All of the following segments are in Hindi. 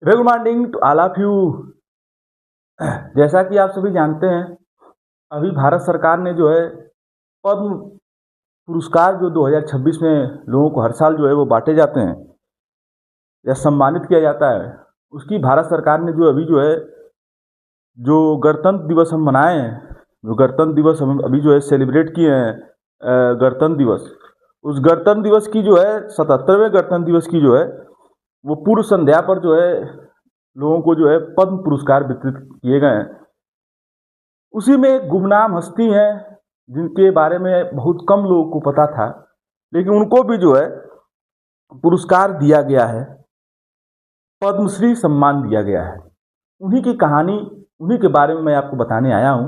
Very good morning to all of you. जैसा कि आप सभी जानते हैं, अभी भारत सरकार ने जो है पद्म पुरस्कार जो 2026 में लोगों को हर साल जो है वो बांटे जाते हैं या सम्मानित किया जाता है, उसकी भारत सरकार ने जो अभी जो है जो गणतंत्र दिवस हम मनाए हैं, जो गणतंत्र दिवस हम अभी जो है सेलिब्रेट किए हैं, गणतंत्र दिवस, उस गणतंत्र दिवस की जो है 77वें गणतंत्र दिवस की जो है वो पूर्व संध्या पर जो है लोगों को जो है पद्म पुरस्कार वितरित किए गए हैं। उसी में एक गुमनाम हस्ती हैं जिनके बारे में बहुत कम लोगों को पता था, लेकिन उनको भी जो है पुरस्कार दिया गया है, पद्मश्री सम्मान दिया गया है। उन्हीं की कहानी, उन्हीं के बारे में मैं आपको बताने आया हूं।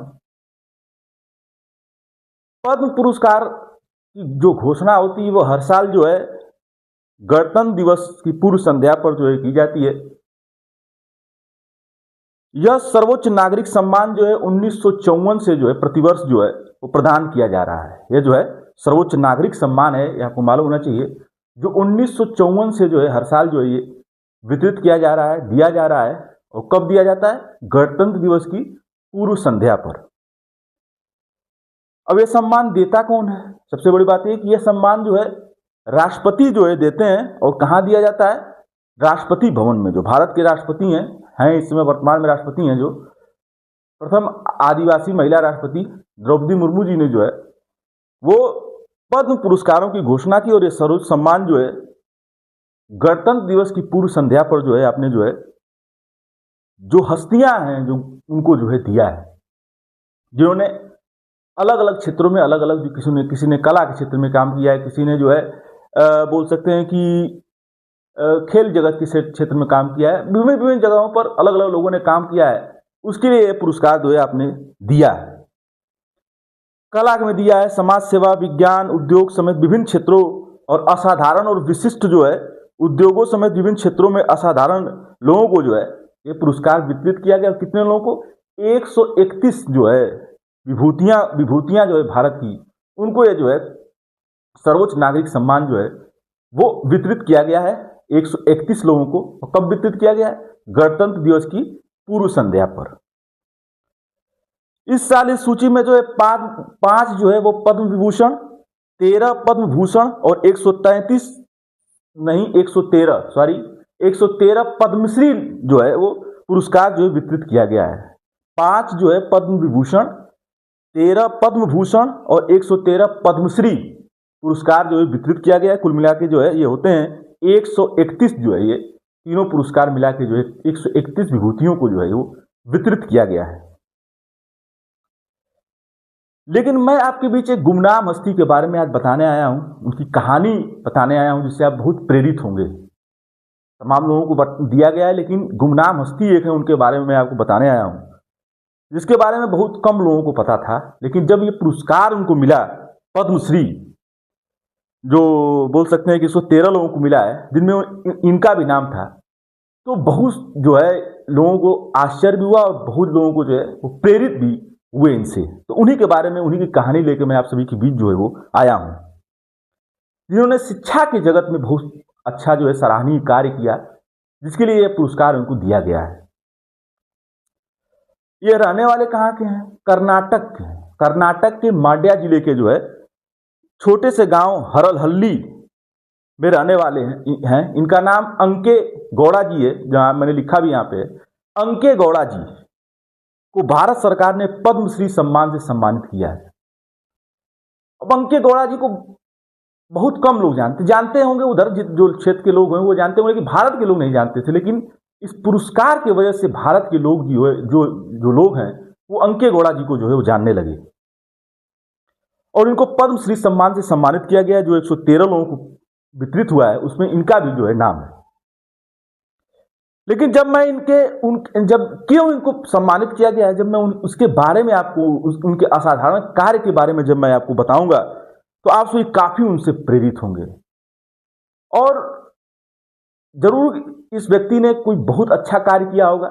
पद्म पुरस्कार की जो घोषणा होती है वो हर साल जो है गणतंत्र दिवस की पूर्व संध्या पर जो है की जाती है। यह सर्वोच्च नागरिक सम्मान जो है 1954 से जो है प्रतिवर्ष जो है वो प्रदान किया जा रहा है। यह जो है सर्वोच्च नागरिक सम्मान है, यह आपको मालूम होना चाहिए, जो 1954 से जो है हर साल जो है ये वितरित किया जा रहा है, दिया जा रहा है। और कब दिया जाता है? गणतंत्र दिवस की पूर्व संध्या पर। अब यह सम्मान देता कौन है? सबसे बड़ी बात यह कि यह सम्मान जो है राष्ट्रपति जो है देते हैं। और कहाँ दिया जाता है? राष्ट्रपति भवन में। जो भारत के राष्ट्रपति हैं इस समय वर्तमान में राष्ट्रपति हैं, जो प्रथम आदिवासी महिला राष्ट्रपति द्रौपदी मुर्मू जी ने जो है वो पद्म पुरस्कारों की घोषणा की। और ये सर्वोच्च सम्मान जो है गणतंत्र दिवस की पूर्व संध्या पर जो है आपने जो है जो हस्तियां हैं जो उनको जो है दिया है, जिन्होंने अलग अलग क्षेत्रों में अलग अलग, किसी ने कला के क्षेत्र में काम किया है, किसी ने जो है बोल सकते हैं कि खेल जगत के क्षेत्र में काम किया है। विभिन्न विभिन्न जगहों पर अलग अलग लोगों ने काम किया है, उसके लिए यह पुरस्कार जो है आपने दिया है। कला में दिया है, समाज सेवा, विज्ञान, उद्योग समेत विभिन्न क्षेत्रों और असाधारण और विशिष्ट जो है उद्योगों समेत विभिन्न क्षेत्रों में असाधारण लोगों को जो है ये पुरस्कार वितरित किया गया। कितने लोगों को? 131 जो है विभूतियां जो है भारत की, उनको ये जो है सर्वोच्च नागरिक सम्मान जो है वो वितरित किया गया है 131 लोगों को। और कब वितरित किया गया है? गणतंत्र दिवस की पूर्व संध्या पर। इस साल इस सूची में जो है पांच जो है वो पद्म विभूषण, 13 पद्म भूषण और 113 पद्मश्री जो है वो पुरस्कार जो है वितरित किया गया है। 5 जो है पद्म विभूषण, 13 पद्म भूषण और 113 पद्मश्री पुरस्कार जो है वितरित किया गया है। कुल मिला के जो है ये होते हैं 131 जो है, ये तीनों पुरस्कार मिला के जो है 131 विभूतियों को जो है वो वितरित किया गया है। लेकिन मैं आपके बीच एक गुमनाम हस्ती के बारे में आज बताने आया हूं, उनकी कहानी बताने आया हूं, जिससे आप बहुत प्रेरित होंगे। तमाम लोगों को दिया गया है, लेकिन गुमनाम हस्ती एक है, उनके बारे में मैं आपको बताने आया हूं, जिसके बारे में बहुत कम लोगों को पता था। लेकिन जब ये पुरस्कार उनको मिला, पद्मश्री, जो बोल सकते हैं कि 113 लोगों को मिला है, जिनमें इनका भी नाम था, तो बहुत जो है लोगों को आश्चर्य भी हुआ और बहुत लोगों को जो है वो प्रेरित भी हुए इनसे। तो उन्हीं के बारे में, उन्हीं की कहानी लेकर मैं आप सभी के बीच जो है वो आया हूं, जिन्होंने शिक्षा के जगत में बहुत अच्छा जो है सराहनीय कार्य किया, जिसके लिए यह पुरस्कार उनको दिया गया है। ये रहने वाले कहाँ के हैं? कर्नाटक के। कर्नाटक के मांड्या जिले के जो है छोटे से गांव हरलहल्ली में रहने वाले हैं। इनका नाम अंके गौड़ा जी है, जहां मैंने लिखा भी यहाँ पे। अंके गौड़ा जी को भारत सरकार ने पद्मश्री सम्मान से सम्मानित किया है। अब अंके गौड़ा जी को बहुत कम लोग जानते होंगे, उधर जो क्षेत्र के लोग हैं वो जानते होंगे, लेकिन भारत के लोग नहीं जानते थे। लेकिन इस पुरस्कार की वजह से भारत के लोग जो लोग हैं वो अंके गौड़ा जी को जो है वो जानने लगे, और इनको पद्मश्री सम्मान से सम्मानित किया गया, जो 113 लोगों को वितरित हुआ है, उसमें इनका भी जो है नाम है। लेकिन जब मैं जब क्यों इनको सम्मानित किया गया है, जब मैं उसके बारे में आपको, उनके असाधारण कार्य के बारे में जब मैं आपको बताऊंगा, तो आप सभी काफी उनसे प्रेरित होंगे। और जरूर इस व्यक्ति ने कोई बहुत अच्छा कार्य किया होगा,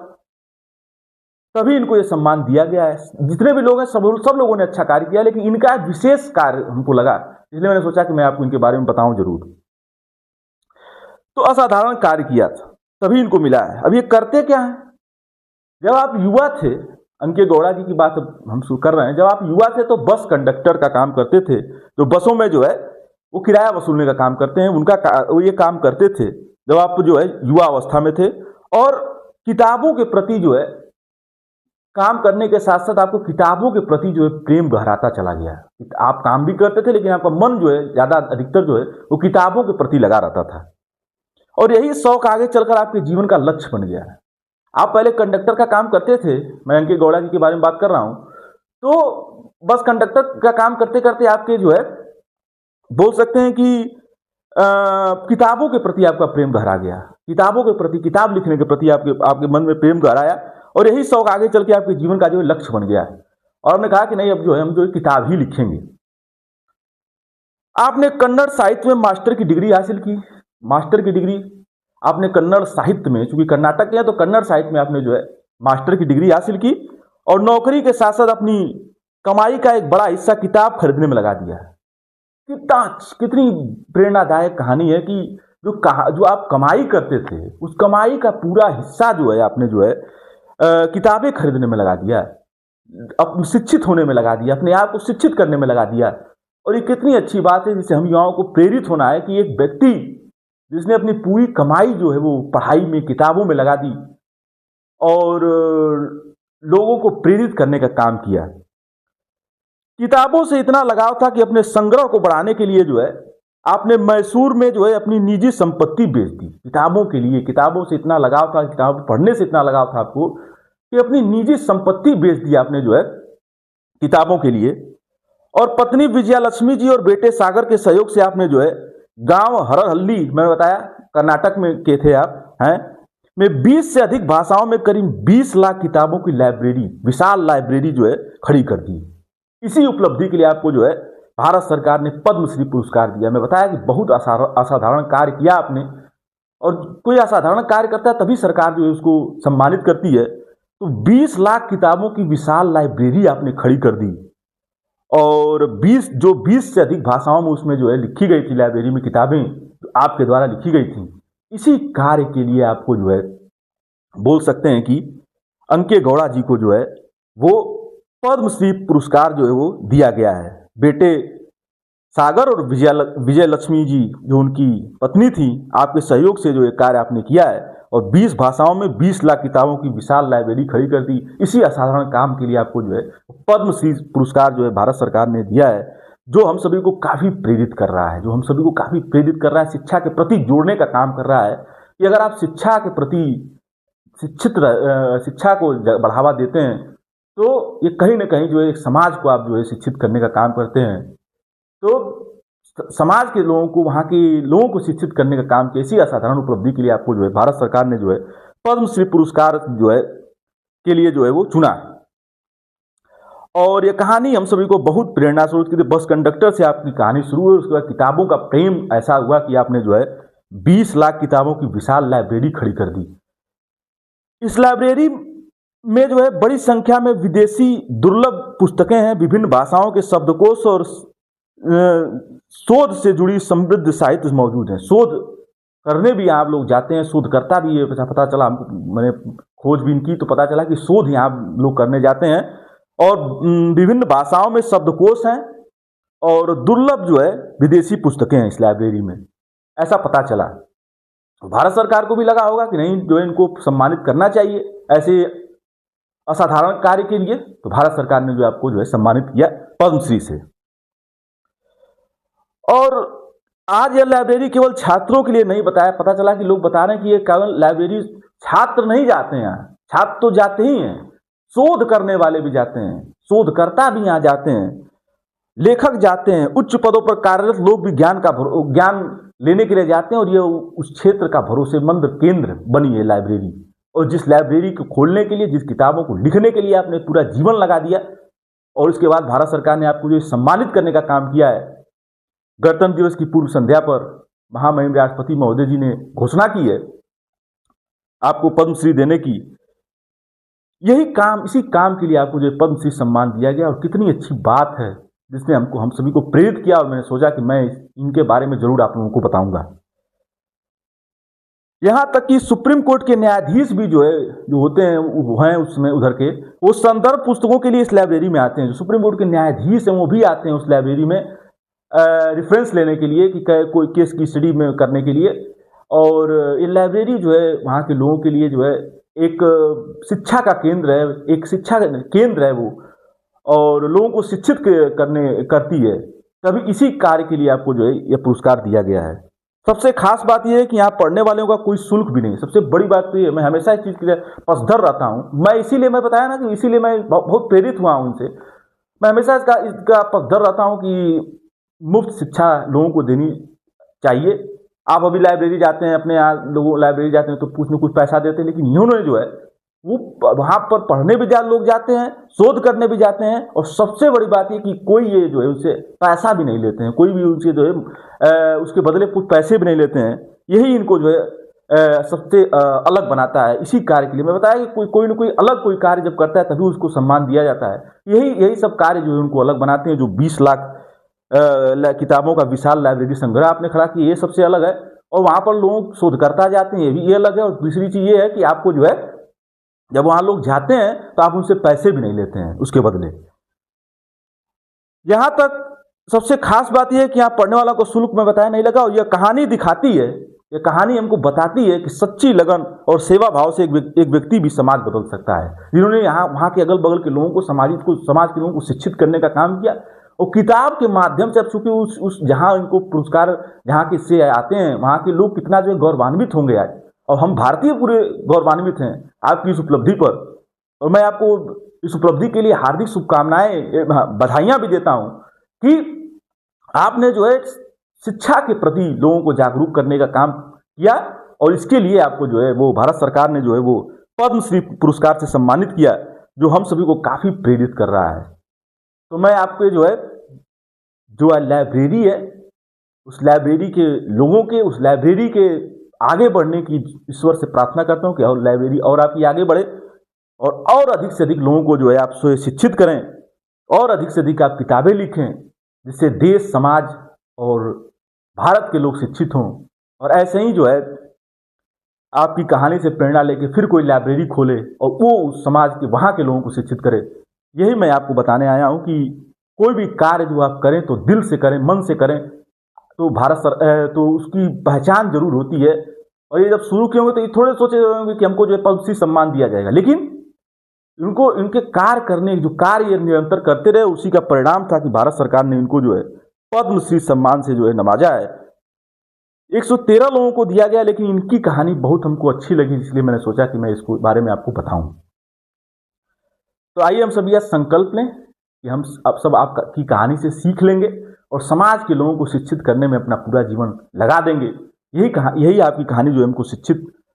तभी इनको यह सम्मान दिया गया है। जितने भी लोग हैं सब लोगों ने अच्छा कार्य किया, लेकिन इनका विशेष कार्य हमको लगा, इसलिए मैंने सोचा कि मैं आपको इनके बारे में बताऊं जरूर। तो असाधारण कार्य किया था। तभी इनको मिला है। अब ये करते क्या है, जब आप युवा थे, अंके गौड़ा जी की बात हम शुरू कर रहे हैं, जब आप युवा थे तो बस कंडक्टर का काम करते थे, जो बसों में जो है वो किराया वसूलने का काम करते हैं, वो ये काम करते थे जब आप जो है युवा अवस्था में थे। और किताबों के प्रति जो है काम करने के साथ साथ आपको किताबों के प्रति जो है प्रेम गहराता चला गया। आप काम भी करते थे लेकिन आपका मन जो है ज़्यादा अधिकतर जो है वो किताबों के प्रति लगा रहता था, और यही शौक आगे चलकर आपके जीवन का लक्ष्य बन गया है। आप पहले कंडक्टर का काम करते थे, मैं अंके गौड़ा जी के बारे में बात कर रहा हूँ, तो बस कंडक्टर का काम करते करते आपके जो है बोल सकते हैं कि किताबों के प्रति आपका प्रेम गहरा गया, किताबों के प्रति, किताब लिखने के प्रति आपके मन में प्रेम गहराया, और यही शौक आगे चल के आपके जीवन का जो है लक्ष्य बन गया है। और आपने कहा कि नहीं, अब जो है हम जो है किताब ही लिखेंगे। आपने कन्नड़ साहित्य में मास्टर की डिग्री हासिल की, मास्टर की डिग्री आपने कन्नड़ साहित्य में, चूंकि कर्नाटक के हैं तो कन्नड़ साहित्य में आपने जो है मास्टर की डिग्री हासिल की, और नौकरी के साथ साथ अपनी कमाई का एक बड़ा हिस्सा किताब खरीदने में लगा दिया। कितनी प्रेरणादायक कहानी है कि जो आप कमाई करते थे उस कमाई का पूरा हिस्सा जो है आपने जो है किताबें खरीदने में लगा दिया, शिक्षित होने में लगा दिया, अपने आप को शिक्षित करने में लगा दिया। और ये कितनी अच्छी बात है जिससे हम युवाओं को प्रेरित होना है कि एक व्यक्ति जिसने अपनी पूरी कमाई जो है वो पढ़ाई में, किताबों में लगा दी और लोगों को प्रेरित करने का काम किया। किताबों से इतना लगाव था कि अपने संग्रह को बढ़ाने के लिए जो है आपने मैसूर में जो है अपनी निजी संपत्ति बेच दी किताबों के लिए। किताबों से इतना लगाव था, किताब पढ़ने से इतना लगाव था आपको कि अपनी निजी संपत्ति बेच दी आपने जो है किताबों के लिए। और पत्नी विजयालक्ष्मी जी और बेटे सागर के सहयोग से आपने जो है गांव हरहल्ली, मैंने बताया कर्नाटक में के थे आप हैं, में 20 से अधिक भाषाओं में करीब 20 लाख किताबों की लाइब्रेरी, विशाल लाइब्रेरी जो है खड़ी कर दी। इसी उपलब्धि के लिए आपको जो है भारत सरकार ने पद्मश्री पुरस्कार दिया। मैं बताया कि बहुत असाधारण कार्य किया आपने, और कोई असाधारण कार्य करता है तभी सरकार जो है उसको सम्मानित करती है। तो 20 लाख किताबों की विशाल लाइब्रेरी आपने खड़ी कर दी, और 20 से अधिक भाषाओं में उसमें जो है लिखी गई थी लाइब्रेरी में किताबें, जो आपके द्वारा लिखी गई थी। इसी कार्य के लिए आपको जो है बोल सकते हैं कि अंके गौड़ा जी को जो है वो पद्मश्री पुरस्कार जो है वो दिया गया है। बेटे सागर और विजयलक्ष्मी जी जो उनकी पत्नी थी, आपके सहयोग से जो ये कार्य आपने किया है, और 20 भाषाओं में 20 लाख किताबों की विशाल लाइब्रेरी खड़ी कर दी। इसी असाधारण काम के लिए आपको जो है पद्मश्री पुरस्कार जो है भारत सरकार ने दिया है, जो हम सभी को काफ़ी प्रेरित कर रहा है, जो हम सभी को काफ़ी प्रेरित कर रहा है, शिक्षा के प्रति जोड़ने का काम कर रहा है कि अगर आप शिक्षा के प्रति शिक्षा को बढ़ावा देते हैं तो ये कहीं ना कहीं जो है समाज को आप जो है शिक्षित करने का काम करते हैं। तो समाज के लोगों को, वहाँ के लोगों को शिक्षित करने का काम किया। इसी असाधारण उपलब्धि के लिए आपको जो है भारत सरकार ने जो है पद्मश्री पुरस्कार जो है के लिए जो है वो चुना। और ये कहानी हम सभी को बहुत प्रेरणा स्रोत की। बस कंडक्टर से आपकी कहानी शुरू हुई, उसके बाद किताबों का प्रेम ऐसा हुआ कि आपने जो है 20 लाख किताबों की विशाल लाइब्रेरी खड़ी कर दी। इस लाइब्रेरी में जो है बड़ी संख्या में विदेशी दुर्लभ पुस्तकें हैं, विभिन्न भाषाओं के शब्दकोश और शोध से जुड़ी समृद्ध साहित्य मौजूद है। शोध करने भी आप लोग जाते हैं, शोधकर्ता भी है, पता चला हमको, मैंने खोजबीन की तो पता चला कि शोध यहाँ लोग करने जाते हैं। और विभिन्न भाषाओं में शब्दकोश हैं और दुर्लभ जो है विदेशी पुस्तकें हैं इस लाइब्रेरी में, ऐसा पता चला। भारत सरकार को भी लगा होगा कि नहीं, जो है इनको सम्मानित करना चाहिए ऐसे असाधारण कार्य के लिए। तो भारत सरकार ने जो आपको जो है सम्मानित किया पद्मश्री से। और आज यह लाइब्रेरी केवल छात्रों के लिए नहीं, पता चला कि लोग बता रहे हैं कि ये केवल लाइब्रेरी छात्र नहीं जाते हैं, छात्र तो जाते ही हैं, शोध करने वाले भी जाते हैं, शोधकर्ता भी यहाँ जाते हैं, लेखक जाते हैं, उच्च पदों पर कार्यरत लोग भी ज्ञान लेने के लिए जाते हैं। और ये उस क्षेत्र का भरोसेमंद केंद्र बनी है लाइब्रेरी। और जिस लाइब्रेरी को खोलने के लिए, जिस किताबों को लिखने के लिए आपने पूरा जीवन लगा दिया, और उसके बाद भारत सरकार ने आपको जो सम्मानित करने का काम किया है। गणतंत्र दिवस की पूर्व संध्या पर महामहिम राष्ट्रपति महोदय जी ने घोषणा की है आपको पद्मश्री देने की। यही काम, इसी काम के लिए आपको जो पद्मश्री सम्मान दिया गया। और कितनी अच्छी बात है जिसने हम सभी को प्रेरित किया। और मैंने सोचा कि मैं इनके बारे में जरूर आप लोगों को बताऊंगा। यहाँ तक कि सुप्रीम कोर्ट के न्यायाधीश भी जो है, जो होते हैं वो हैं उसमें उधर के, वो संदर्भ पुस्तकों के लिए इस लाइब्रेरी में आते हैं। जो सुप्रीम कोर्ट के न्यायाधीश हैं वो भी आते हैं उस लाइब्रेरी में रेफरेंस लेने के लिए, कि कोई केस की स्टडी में करने के लिए। और ये लाइब्रेरी जो है वहाँ के लोगों के लिए जो है एक शिक्षा का केंद्र है, एक शिक्षा केंद्र है वो, और लोगों को शिक्षित करती है। तभी इसी कार्य के लिए आपको जो है ये पुरस्कार दिया गया है। सबसे खास बात यह है कि यहाँ पढ़ने वालों का कोई शुल्क भी नहीं। सबसे बड़ी बात तो ये, मैं हमेशा इस चीज़ के लिए पसधर रहता हूँ। मैं इसीलिए, मैं बताया ना कि इसीलिए मैं बहुत प्रेरित हुआ हूँ उनसे। मैं हमेशा इसका पसधर रहता हूँ कि मुफ्त शिक्षा लोगों को देनी चाहिए। आप अभी लाइब्रेरी जाते हैं, अपने यहाँ लोग लाइब्रेरी जाते हैं तो कुछ न कुछ पैसा देते हैं, लेकिन इन्होंने जो है वो वहाँ पर पढ़ने भी लोग जाते हैं, शोध करने भी जाते हैं, और सबसे बड़ी बात ये कि कोई ये जो है उससे पैसा भी नहीं लेते हैं, कोई भी उनसे जो है उसके बदले कुछ पैसे भी नहीं लेते हैं। यही इनको जो है सबसे अलग बनाता है। इसी कार्य के लिए मैं बताया कि कोई न कोई अलग कोई कार्य जब करता है तभी उसको सम्मान दिया जाता है। यही सब कार्य जो है उनको अलग बनाते हैं। जो 20 लाख किताबों का विशाल लाइब्रेरी संग्रह आपने खड़ा किया, ये सबसे अलग है। और वहाँ पर लोग शोधकर्ता जाते हैं, ये भी ये अलग है। और दूसरी चीज़ ये है कि आपको जो है जब वहाँ लोग जाते हैं तो आप उनसे पैसे भी नहीं लेते हैं उसके बदले। यहाँ तक सबसे खास बात यह है कि यहाँ पढ़ने वाला को शुल्क में बताया नहीं लगा। और यह कहानी दिखाती है, यह कहानी हमको बताती है कि सच्ची लगन और सेवा भाव से एक व्यक्ति भी समाज बदल सकता है। जिन्होंने यहाँ वहाँ के अगल बगल के लोगों को, समाज के लोगों को शिक्षित करने का काम किया। और किताब के माध्यम से, अब चूंकि उस जहाँ इनको पुरस्कार जहाँ के से आते हैं वहाँ के लोग कितना जो है गौरवान्वित होंगे आज। और हम भारतीय पूरे गौरवान्वित हैं आपकी इस उपलब्धि पर। और मैं आपको इस उपलब्धि के लिए हार्दिक शुभकामनाएं, बधाइयाँ भी देता हूँ कि आपने जो है शिक्षा के प्रति लोगों को जागरूक करने का काम किया। और इसके लिए आपको जो है वो भारत सरकार ने जो है वो पद्मश्री पुरस्कार से सम्मानित किया, जो हम सभी को काफ़ी प्रेरित कर रहा है। तो मैं आपको जो है लाइब्रेरी है, उस लाइब्रेरी के लोगों के, उस लाइब्रेरी के आगे बढ़ने की ईश्वर से प्रार्थना करता हूँ कि और लाइब्रेरी और आपकी आगे बढ़े, और अधिक से अधिक लोगों को जो है आप शिक्षित करें, और अधिक से अधिक आप किताबें लिखें, जिससे देश, समाज और भारत के लोग शिक्षित हों। और ऐसे ही जो है आपकी कहानी से प्रेरणा लेके फिर कोई लाइब्रेरी खोले और वो उस समाज के, वहाँ के लोगों को शिक्षित करे। यही मैं आपको बताने आया हूँ कि कोई भी कार्य जो आप करें तो दिल से करें, मन से करें, तो तो उसकी पहचान जरूर होती है। और ये जब शुरू किए होंगे तो ये थोड़े सोचे होंगे कि हमको जो है पद्मश्री सम्मान दिया जाएगा, लेकिन इनके कार्य करने, जो कार्य ये निरंतर करते रहे, उसी का परिणाम था कि भारत सरकार ने इनको जो है पद्मश्री सम्मान से जो है नवाजा है। 113 लोगों को दिया गया, लेकिन इनकी कहानी बहुत हमको अच्छी लगी, इसलिए मैंने सोचा कि मैं इसको बारे में आपको बताऊं। तो आइए हम सब यह संकल्प लें कि हम अब सब आपकी कहानी से सीख लेंगे और समाज के लोगों को शिक्षित करने में अपना पूरा जीवन लगा देंगे। यही आपकी कहानी जो है हमको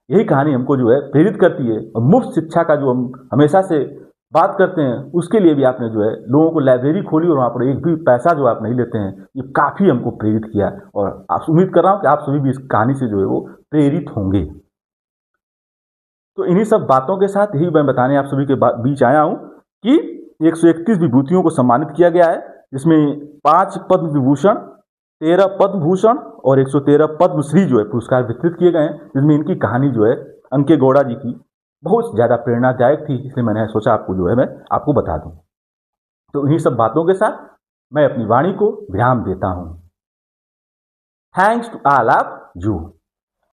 यही कहानी हमको जो है प्रेरित करती है। और मुफ्त शिक्षा का जो हम हमेशा से बात करते हैं, उसके लिए भी आपने जो है लोगों को लाइब्रेरी खोली और वहाँ पर एक भी पैसा जो आप नहीं लेते हैं, ये काफ़ी हमको प्रेरित किया। और आप उम्मीद कर रहा हूँ कि आप सभी भी इस कहानी से जो है वो प्रेरित होंगे। तो इन्हीं सब बातों के साथ यही मैं बताने आप सभी के बीच आया हूँ कि 131 विभूतियों को सम्मानित किया गया है, जिसमें 5 पद्म विभूषण, 13 पद्म भूषण और 113 पद्मश्री जो है पुरस्कार वितरित किए गए हैं, जिसमें इनकी कहानी जो है अंके गौड़ा जी की बहुत ज़्यादा प्रेरणादायक थी, इसलिए मैंने सोचा आपको जो है मैं आपको बता दूं। तो इन्हीं सब बातों के साथ मैं अपनी वाणी को विराम देता हूं। Thanks to all of you.